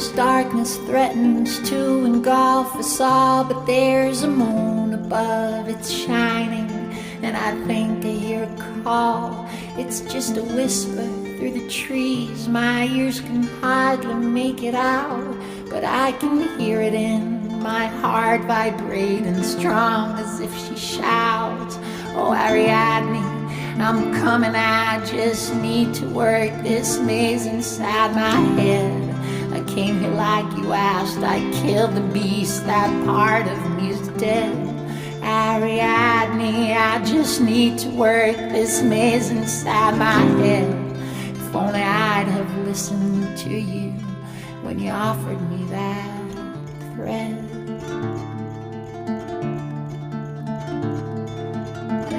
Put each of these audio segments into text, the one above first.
as darkness threatens to engulf us all, but there's a moon above, it's shining, and I think I hear a call. It's just a whisper through the trees, my ears can hardly make it out, but I can hear it in my heart, vibrating strong as if she shouts, oh Ariadne, I'm coming, I just need to work this maze inside my head. I came here like you asked, I killed the beast, that part of me is dead. Ariadne, I just need to work this maze inside my head. If only I'd have listened to you when you offered me that thread.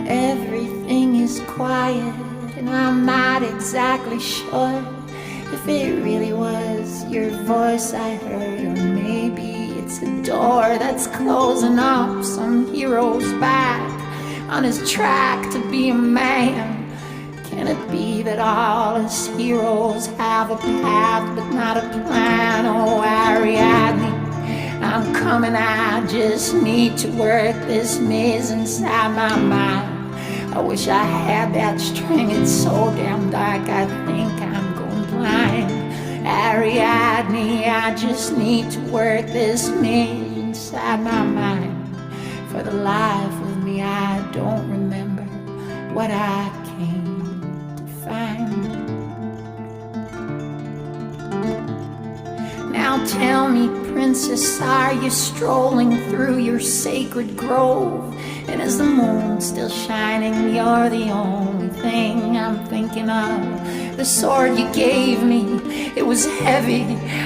Everything is quiet, and I'm not exactly sure if it really was your voice I heard, or maybe it's a door that's closing up some hero's back on his track to be a man. Can it be that all us heroes have a path but not a plan? Oh Ariadne, I'm coming, I just need to work this maze inside my mind. I wish I had that string, it's so damn dark, I think I'm going blind. Ariadne, I just need to work this maze inside my mind. For the life of me, I don't remember what I came to find. Now tell me, princess, are you strolling through your sacred grove? And is the moon still shining? You're the only thing I'm thinking of. The sword you gave me, it was heavy,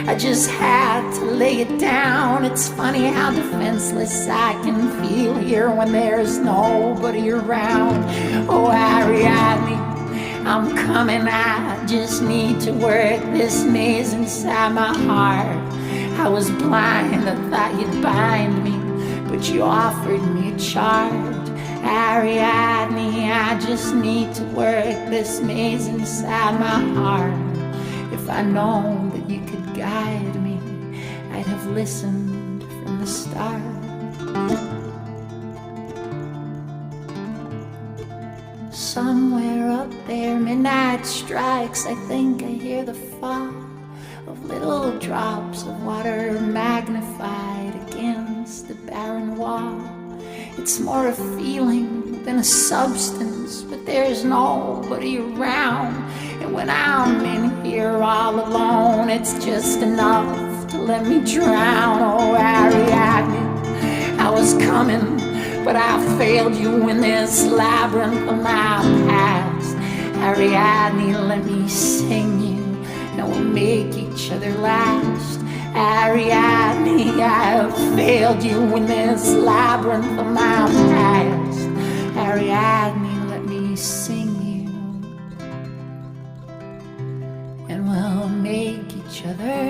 I just had to lay it down. It's funny how defenseless I can feel here when there's nobody around. Oh Ariadne, I'm coming, I just need to work this maze inside my heart. I was blind, I thought you'd bind me, but you offered me a charge. Ariadne, I just need to work this maze inside my heart. If I'd known that you could guide me, I'd have listened from the start. Somewhere up there, midnight strikes, I think I hear the fall of little drops of water magnified against the barren wall. It's more a feeling than a substance, but there's nobody around. And when I'm in here all alone, it's just enough to let me drown. Oh Ariadne, I was coming, but I failed you in this labyrinth of my past. Ariadne, let me sing you, and we'll make each other last. Ariadne, I have failed you in this labyrinth of my past. Ariadne, let me sing you, and we'll make each other